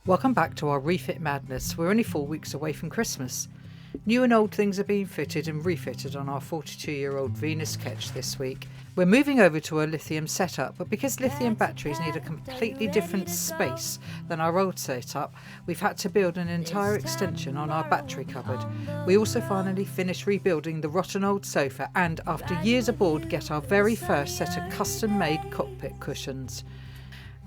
Welcome back to our refit madness. We're only 4 weeks away from Christmas. New and old things are being fitted and refitted on our 42-year-old Venus Ketch this week. We're moving over to a lithium setup, but because lithium batteries need a completely different space than our old setup, we've had to build an entire extension on our battery cupboard. We also finally finished rebuilding the rotten old sofa and, after years aboard, get our very first set of custom-made cockpit cushions.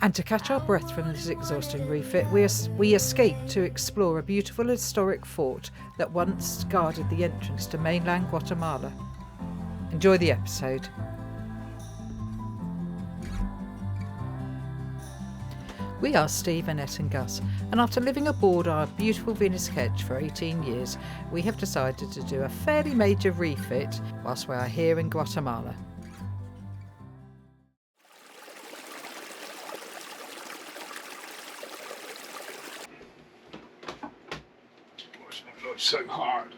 And to catch our breath from this exhausting refit, we escaped to explore a beautiful historic fort that once guarded the entrance to mainland Guatemala. Enjoy the episode. We are Steve, Annette and Gus, and after living aboard our beautiful Venus Ketch for 18 years, we have decided to do a fairly major refit whilst we are here in Guatemala. So hard.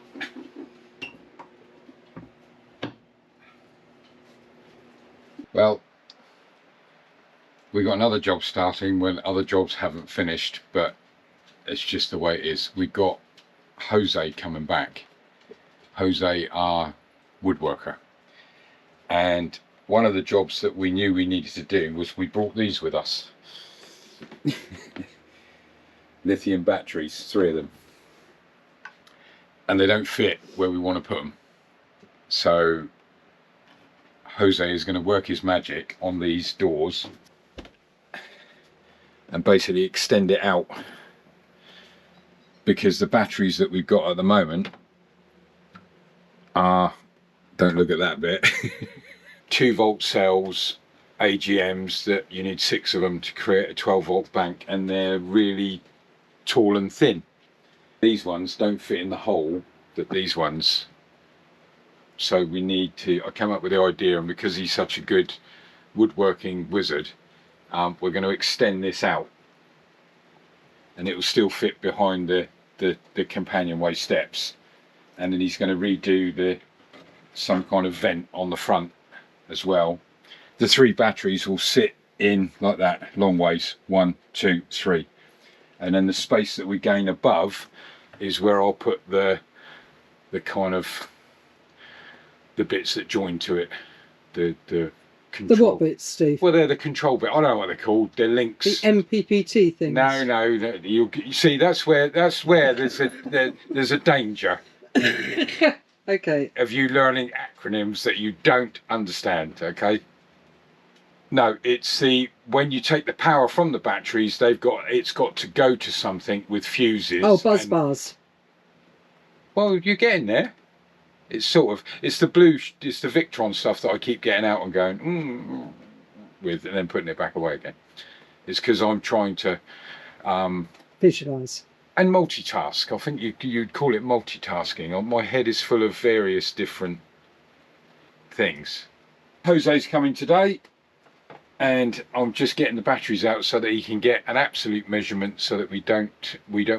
Well, we got another job starting when other jobs haven't finished, but it's just the way it is. We got Jose coming back. Jose, our woodworker, and one of the jobs that we knew we needed to do was we brought these with us. Lithium batteries, 3 of them. And they don't fit where we want to put them. So Jose is going to work his magic on these doors and basically extend it out, because the batteries that we've got at the moment are, don't look at that bit, 2-volt cells, AGMs that you need 6 of them to create a 12-volt bank, and they're really tall and thin. These ones don't fit in the hole that these ones, so we need to, I came up with the idea, and because he's such a good woodworking wizard, we're going to extend this out, and it will still fit behind the companionway steps, and then he's going to redo some kind of vent on the front as well. The 3 batteries will sit in like that, long ways, 1, 2, 3. And then the space that we gain above is where I'll put the kind of the bits that join to it. The control. The what bits, Steve? Well, they're the control bit. I don't know what they're called. They're links. The MPPT things. No. You see, that's where there's a danger. Okay. Of you learning acronyms that you don't understand. Okay. No, it's when you take the power from the batteries, it's got to go to something with fuses. Oh, buzz bars. Well, you're getting there. It's the Victron stuff that I keep getting out and going with, and then putting it back away again. It's because I'm trying to visualise and multitask. I think you'd call it multitasking. My head is full of various different things. Jose's coming today, and I'm just getting the batteries out so that he can get an absolute measurement, so that we don't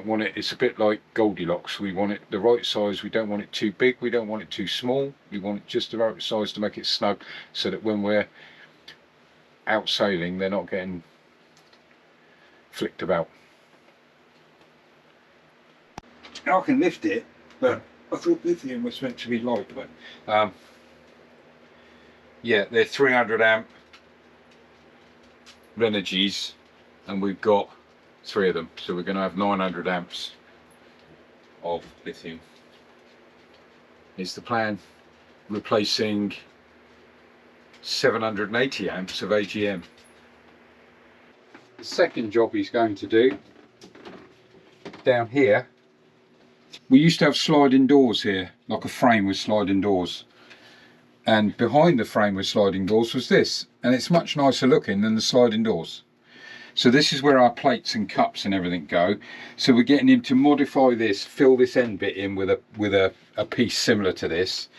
want it. It's a bit like Goldilocks. We want it the right size. We don't want it too big. We don't want it too small. We want it just the right size to make it snug, so that when we're out sailing, they're not getting flicked about. I can lift it, but I thought lithium was meant to be light. But yeah, they're 300 amp energies, and we've got 3 of them, so we're going to have 900 amps of lithium is the plan, replacing 780 amps of AGM. The second job he's going to do down here, we used to have sliding doors here, like a frame with sliding doors, and behind the frame with sliding doors was this, and it's much nicer looking than the sliding doors. So this is where our plates and cups and everything go. So we're getting him to modify this, fill this end bit in with a piece similar to this,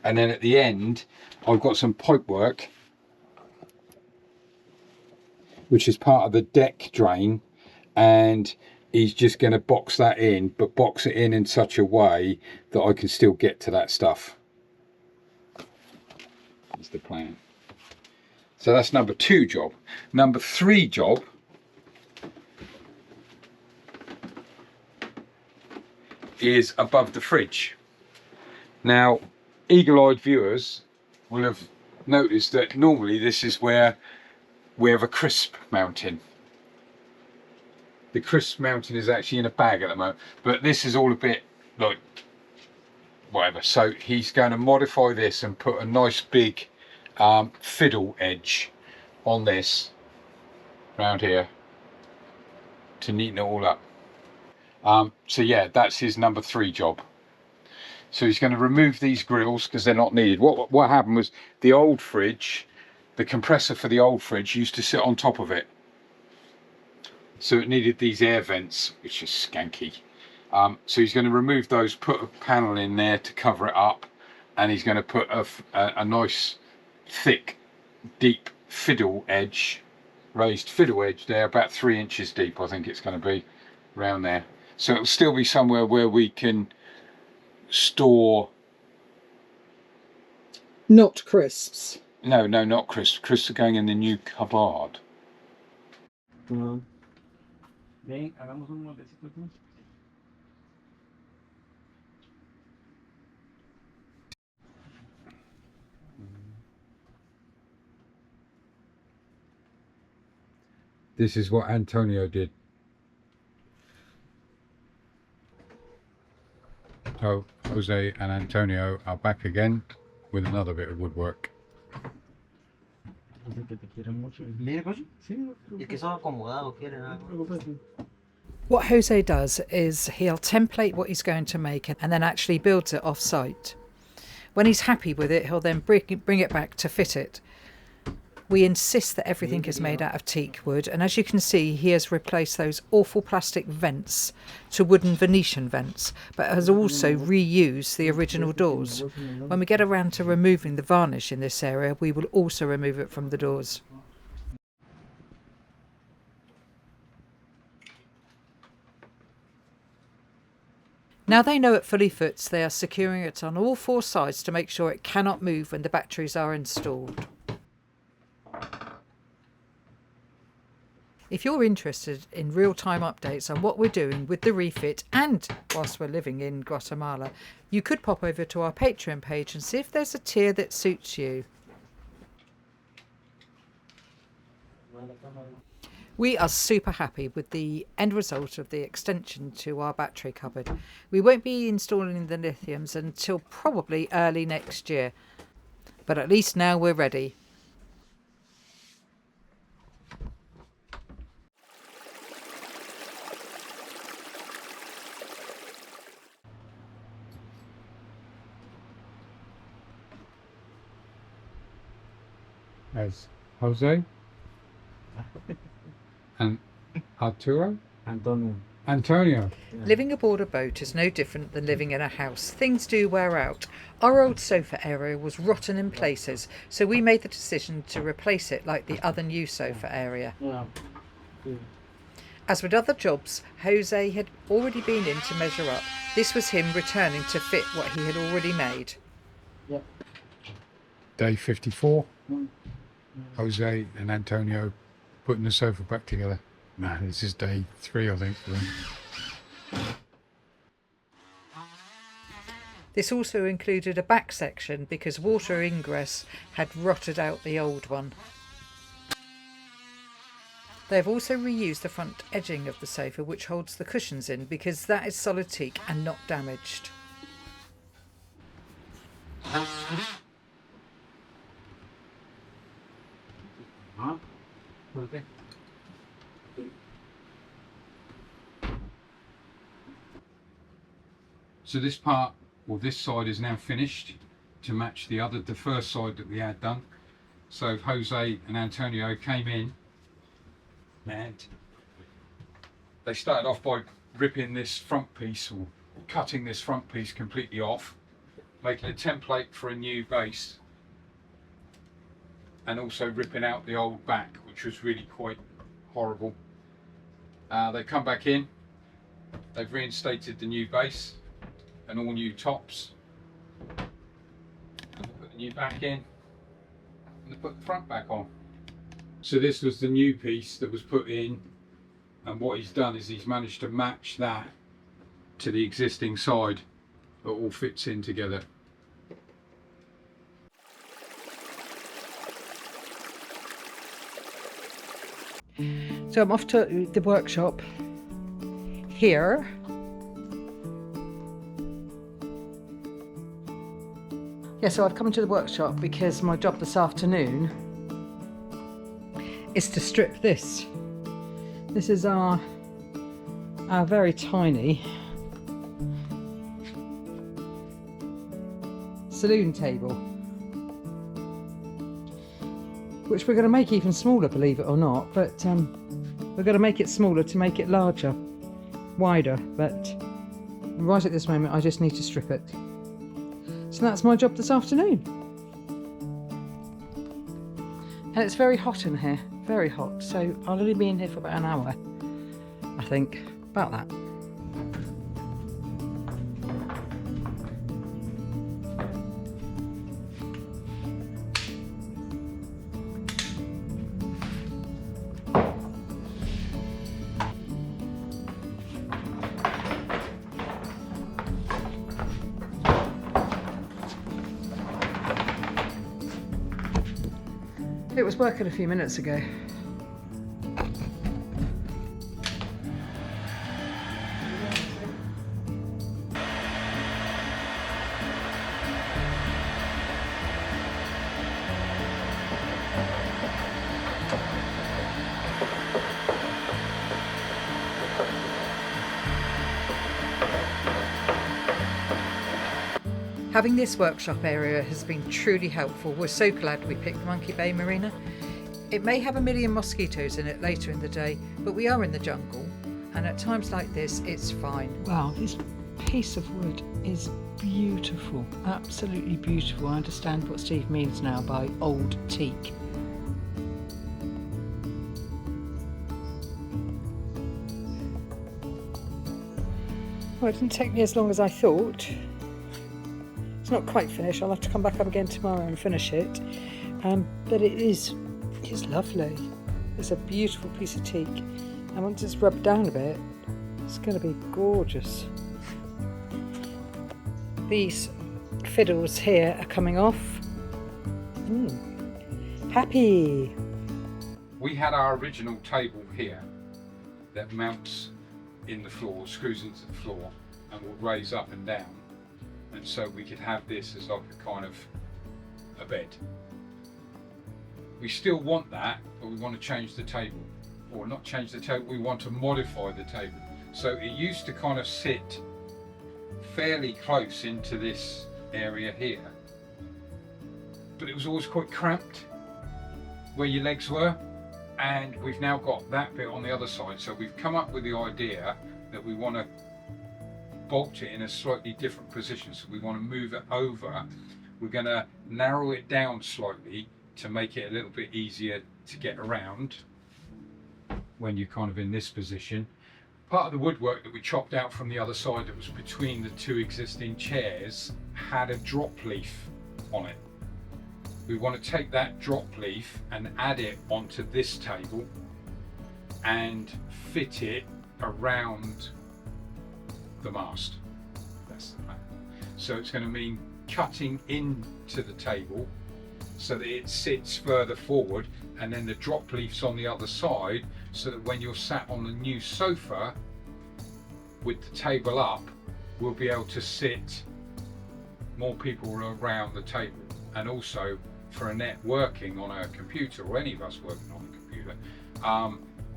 and then at the end I've got some pipe work which is part of the deck drain, and he's just going to box that in, but box it in such a way that I can still get to that stuff. That's the plan. So that's number 2 job. Number 3 job is above the fridge. Now, eagle-eyed viewers will have noticed that normally this is where we have a crisp mounting. The crisp mounting is actually in a bag at the moment, but this is all a bit like whatever. So he's going to modify this and put a nice big fiddle edge on this round here to neaten it all up. So yeah, that's his number 3 job. So he's going to remove these grills because they're not needed. What happened was the old fridge, the compressor for the old fridge used to sit on top of it. So it needed these air vents, which is skanky. So he's going to remove those, put a panel in there to cover it up, and he's going to put a nice, thick, deep fiddle edge, raised fiddle edge there, about 3 inches deep, I think it's going to be, around there. So it'll still be somewhere where we can store... Not crisps. No, not crisps. Crisps are going in the new cupboard. Ven, hagamos un moldecito aquí. This is what Antonio did. So Jose and Antonio are back again with another bit of woodwork. What Jose does is he'll template what he's going to make and then actually builds it off site. When he's happy with it, he'll then bring it back to fit it. We insist that everything is made out of teak wood, and as you can see, he has replaced those awful plastic vents to wooden Venetian vents, but has also reused the original doors. When we get around to removing the varnish in this area, we will also remove it from the doors. Now they know at fully fits, they are securing it on all 4 sides to make sure it cannot move when the batteries are installed. If you're interested in real-time updates on what we're doing with the refit and whilst we're living in Guatemala, you could pop over to our Patreon page and see if there's a tier that suits you. We are super happy with the end result of the extension to our battery cupboard. We won't be installing the lithiums until probably early next year, but at least now we're ready. As Jose and Arturo? Antonio. Living aboard a boat is no different than living in a house. Things do wear out. Our old sofa area was rotten in places, so we made the decision to replace it like the other new sofa area. As with other jobs, Jose had already been in to measure up. This was him returning to fit what he had already made. Day 54. Jose and Antonio putting the sofa back together. Man, this is day 3, I think. This also included a back section because water ingress had rotted out the old one. They have also reused the front edging of the sofa, which holds the cushions in, because that is solid teak and not damaged. So this part, or this side, is now finished to match the first side that we had done. So Jose and Antonio came in and they started off by ripping this front piece, or cutting this front piece completely off, making a template for a new base, and also ripping out the old back, which was really quite horrible. They come back in, they've reinstated the new base and all new tops, and they put the new back in and they put the front back on. So this was the new piece that was put in, and what he's done is he's managed to match that to the existing side. It all fits in together. So I'm off to the workshop here. Yeah, so I've come to the workshop because my job this afternoon is to strip this. This is our very tiny saloon table, which we're going to make even smaller, believe it or not, but we're going to make it smaller to make it larger, wider, but right at this moment I just need to strip it. So that's my job this afternoon. And it's very hot in here, very hot, so I'll only be in here for about an hour, I think, about that. It was working a few minutes ago. Having this workshop area has been truly helpful. We're so glad we picked Monkey Bay Marina. It may have a million mosquitoes in it later in the day, but we are in the jungle, and at times like this, it's fine. Wow, this piece of wood is beautiful, absolutely beautiful. I understand what Steve means now by old teak. Well, it didn't take me as long as I thought. It's not quite finished. I'll have to come back up again tomorrow and finish it. But it's lovely. It's a beautiful piece of teak. And once it's rubbed down a bit, it's going to be gorgeous. These fiddles here are coming off. Happy. We had our original table here that mounts in the floor, screws into the floor, and will raise up and down. And so we could have this as like a kind of a bed. We still want that, but we want to change the table. Or not change the table, we want to modify the table. So it used to kind of sit fairly close into this area here. But it was always quite cramped where your legs were. And we've now got that bit on the other side. So we've come up with the idea that we want to bolt it in a slightly different position, so we want to move it over. We're going to narrow it down slightly to make it a little bit easier to get around when you're kind of in this position. Part of the woodwork that we chopped out from the other side that was between the two existing chairs had a drop leaf on it. We want to take that drop leaf and add it onto this table and fit it around the mast. That's the plan. So it's going to mean cutting into the table so that it sits further forward, and then the drop leaf's on the other side, so that when you're sat on the new sofa with the table up, we'll be able to sit more people around the table. And also for Annette working on a computer, or any of us working on a computer,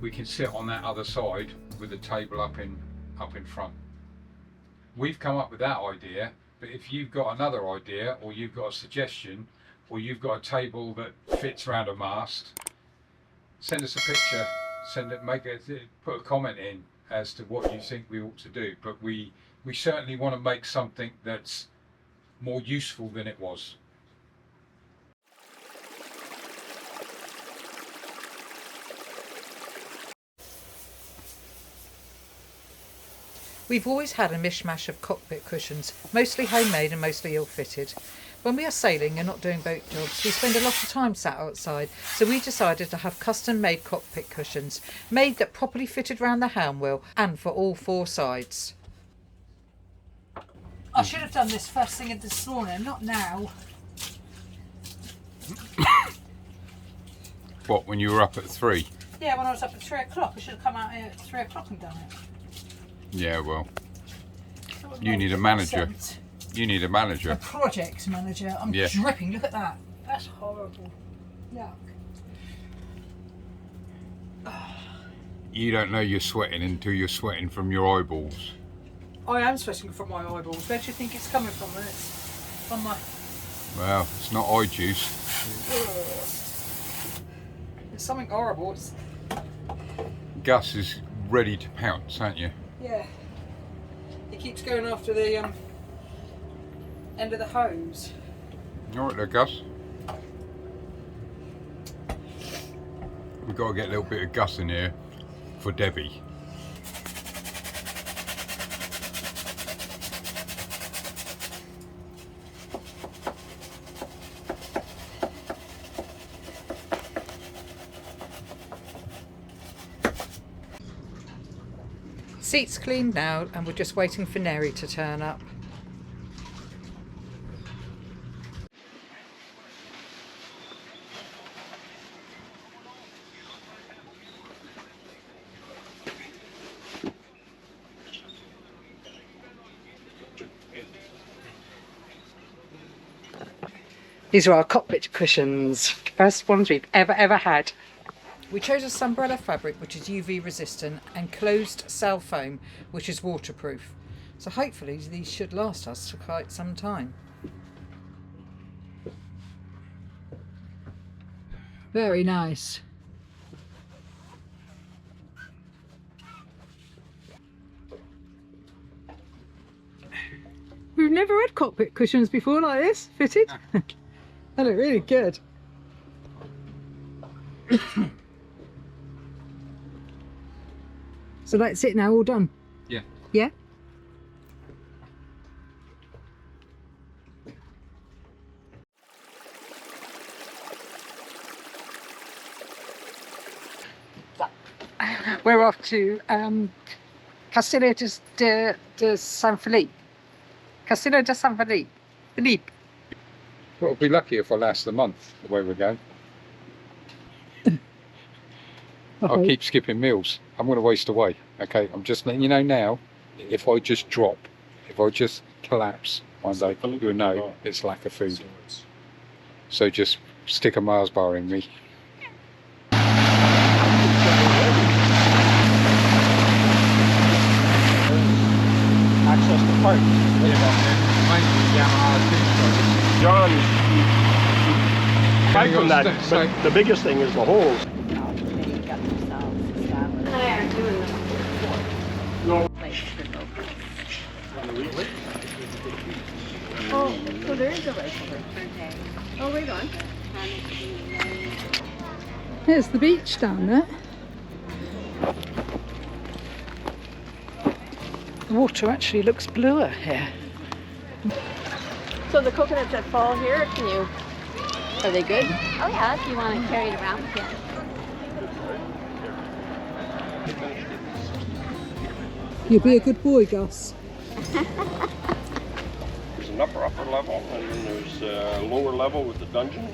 we can sit on that other side with the table up in front. We've come up with that idea, but if you've got another idea, or you've got a suggestion, or you've got a table that fits around a mast, send us a picture, put a comment in as to what you think we ought to do. But we certainly want to make something that's more useful than it was. We've always had a mishmash of cockpit cushions, mostly homemade and mostly ill-fitted. When we are sailing and not doing boat jobs, we spend a lot of time sat outside, so we decided to have custom-made cockpit cushions, made that properly fitted round the helm wheel and for all four sides. I should have done this first thing this morning, not now. What, when you were up at 3? Yeah, when I was up at 3 o'clock. I should have come out here at 3 o'clock and done it. Yeah, well, That would you make need a more manager. sense. You need a A manager. project manager. I'm Yeah. dripping. Look at that. That's horrible. Yuck. You don't know you're sweating until you're sweating from your eyeballs. I am sweating from my eyeballs. Where do you think it's coming from? It's on my... Well, it's not eye juice. It's something horrible. It's... Gus is ready to pounce, aren't you? Yeah. He keeps going after the end of the hose. All right there, Gus. We've got to get a little bit of Gus in here for Debbie. Seats cleaned now, and we're just waiting for Neri to turn up. These are our cockpit cushions, first ones we've ever had. We chose a Sunbrella fabric which is UV resistant and closed cell foam which is waterproof. So hopefully these should last us for quite some time. Very nice. We've never had cockpit cushions before like this, fitted. They look really good. So that's it now, all done? Yeah. Yeah? We're off to Castillo de San Felipe. Castillo de San Felipe. Felipe. Well, it'll be lucky if I last the month the way we're going. I'll keep skipping meals. I'm going to waste away. Okay, I'm just letting you know now. If I just drop, if I just collapse one day, you'll know it's lack of food. So just stick a Mars bar in me. Access to parts. John, aside from that, but the biggest thing is the holes. Oh, so there is a lake over. Oh, right on. There's the beach down there. The water actually looks bluer here. So the coconuts that fall here, are they good? Oh yeah, if you want to carry it around with you. You'll be a good boy, Gus. There's an upper level, and then there's a lower level with the dungeon.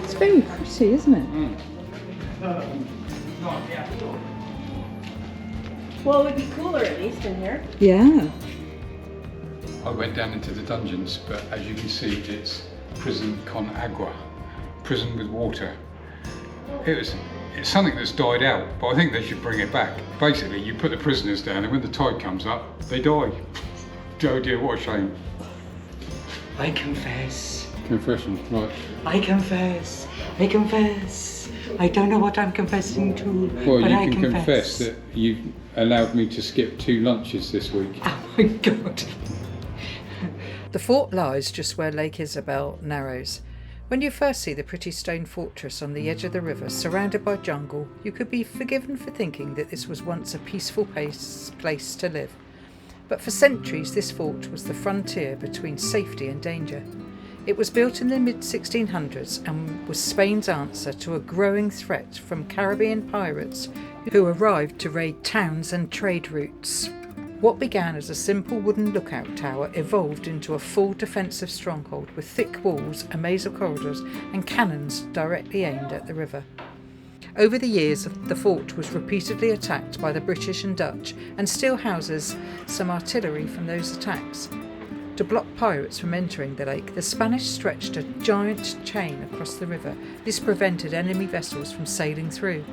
It's very pretty, isn't it? Well, it would be cooler at least in here. Yeah. I went down into the dungeons, but as you can see, it's prison con agua, prison with water. It's something that's died out, but I think they should bring it back. Basically, you put the prisoners down, and when the tide comes up, they die. Oh dear, what a shame. I confess. Confession, right. I confess. I confess. I don't know what I'm confessing to, Well, but you I can confess that you allowed me to skip 2 lunches this week. Oh my God. The fort lies just where Lake Isabel narrows. When you first see the pretty stone fortress on the edge of the river, surrounded by jungle, you could be forgiven for thinking that this was once a peaceful place to live. But for centuries, this fort was the frontier between safety and danger. It was built in the mid-1600s and was Spain's answer to a growing threat from Caribbean pirates who arrived to raid towns and trade routes. What began as a simple wooden lookout tower evolved into a full defensive stronghold with thick walls, a maze of corridors and cannons directly aimed at the river. Over the years, the fort was repeatedly attacked by the British and Dutch and still houses some artillery from those attacks. To block pirates from entering the lake, the Spanish stretched a giant chain across the river. This prevented enemy vessels from sailing through.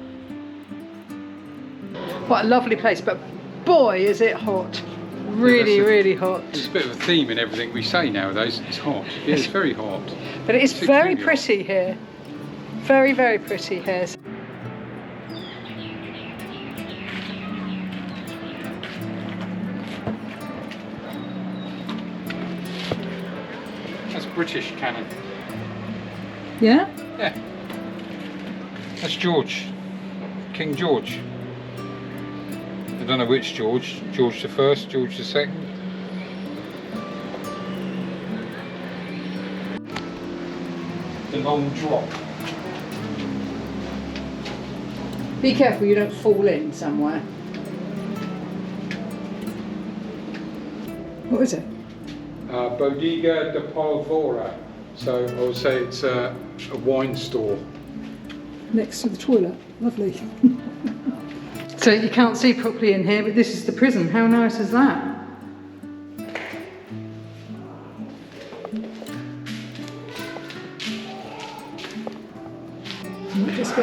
What a lovely place, but boy is it hot. Really hot. There's a bit of a theme in everything we say nowadays. It's hot. Yeah, it's very hot. But it is very pretty here. Very pretty here. That's British cannon. Yeah? Yeah. That's George. King George. I don't know which George. George the First, George the Second. The long drop. Be careful you don't fall in somewhere. What is it? Bodega de Polvora. So I would say it's a wine store. Next to the toilet. Lovely. So you can't see properly in here, but this is the prison. How nice is that? Just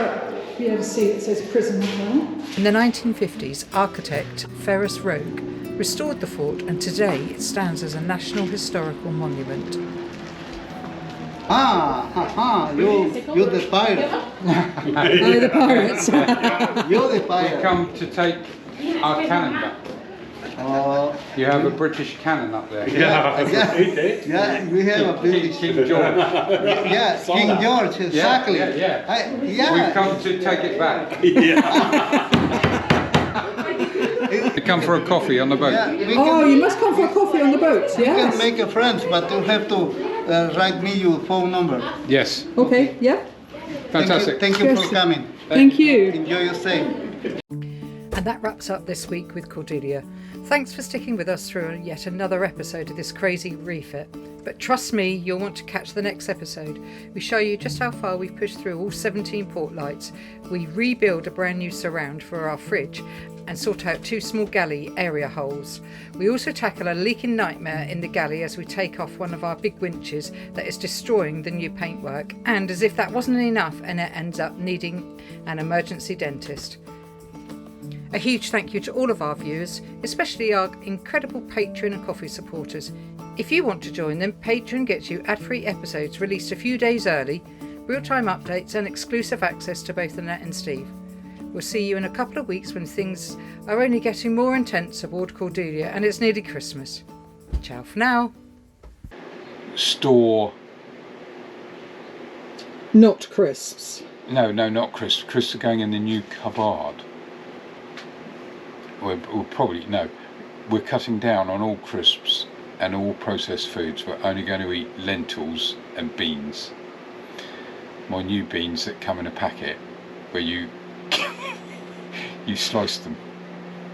be able to see it says prison as well. In the 1950s, architect Ferris Rogue restored the fort, and today it stands as a National Historical Monument. You're the pirate. Oh, the pirates. You're the pirate. We've come to take our cannon back. You have a British cannon up there. Yeah, we have a British. King George. Yeah, King George, exactly. Yeah. We've come to take it back. We come for a coffee on the boat. Yeah, You must come for a coffee on the boat, you yes. can make a friend, but you have to write me your phone number. Yes. Okay, yeah. Fantastic. Thank you for coming. Thank you. Enjoy your stay. And that wraps up this week with Cordelia. Thanks for sticking with us through yet another episode of this crazy refit. But trust me, you'll want to catch the next episode. We show you just how far we've pushed through all 17 port lights. We rebuild a brand new surround for our fridge and sort out 2 small galley area holes. We also tackle a leaking nightmare in the galley as we take off one of our big winches that is destroying the new paintwork. And as if that wasn't enough, Annette ends up needing an emergency dentist. A huge thank you to all of our viewers, especially our incredible Patreon and coffee supporters. If you want to join them, Patreon gets you ad-free episodes released a few days early, real-time updates and exclusive access to both Annette and Steve. We'll see you in a couple of weeks when things are only getting more intense aboard Cordelia and it's nearly Christmas. Ciao for now. Store. Not crisps. No, not crisps. Crisps are going in the new cupboard. We'll probably, no. We're cutting down on all crisps and all processed foods. We're only going to eat lentils and beans. My new beans that come in a packet where you slice them.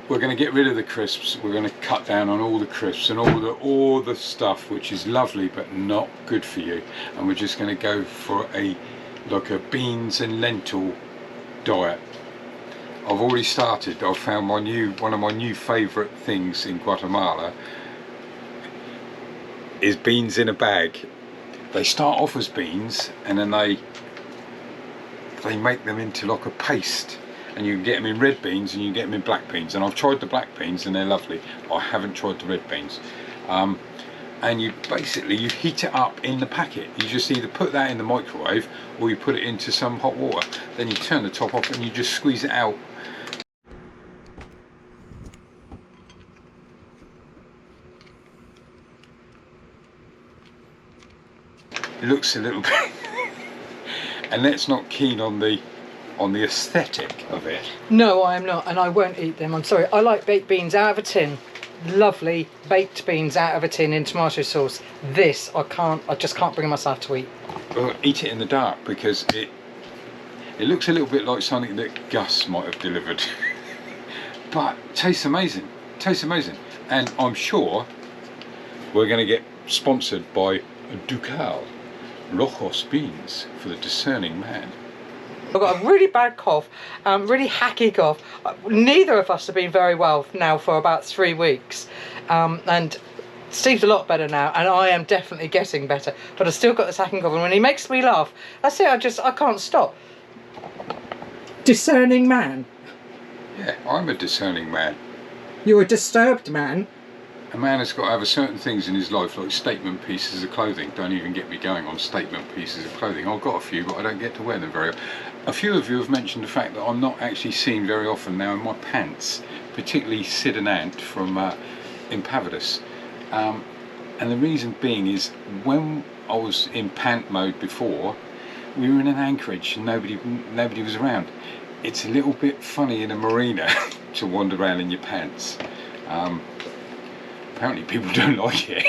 We're going to get rid of the crisps. We're going to cut down on all the crisps and all the stuff which is lovely but not good for you. And we're just going to go for a beans and lentil diet. I've already started. I've found one of my new favourite things in Guatemala is beans in a bag. They start off as beans and then they make them into like a paste, and you can get them in red beans and you can get them in black beans, and I've tried the black beans and they're lovely. I haven't tried the red beans. And you heat it up in the packet. You just either put that in the microwave or you put it into some hot water, then you turn the top off and you just squeeze it out. It looks a little bit and let's not keen on the aesthetic of it. No, I am not, and I won't eat them. I'm sorry. I like baked beans out of a tin. lovely baked beans out of a tin in tomato sauce. This I just can't bring myself to eat. Well, eat it in the dark because it looks a little bit like something that Gus might have delivered. But tastes amazing, tastes amazing. And I'm sure we're going to get sponsored by Ducal Lojos beans for the discerning man. I've got a really bad cough, really hacky cough. Neither of us have been very well now for about 3 weeks. And Steve's a lot better now, and I am definitely getting better. But I've still got this hacking cough, and when he makes me laugh, that's it, I can't stop. Discerning man. Yeah, I'm a discerning man. You're a disturbed man. A man has got to have certain things in his life, like statement pieces of clothing. Don't even get me going on statement pieces of clothing. I've got a few, but I don't get to wear them very often. A few of you have mentioned the fact that I'm not actually seen very often now in my pants, particularly Sid and Ant from Impavidus. And the reason being is when I was in pant mode before, we were in an anchorage and nobody was around. It's a little bit funny in a marina to wander around in your pants. Apparently people don't like it.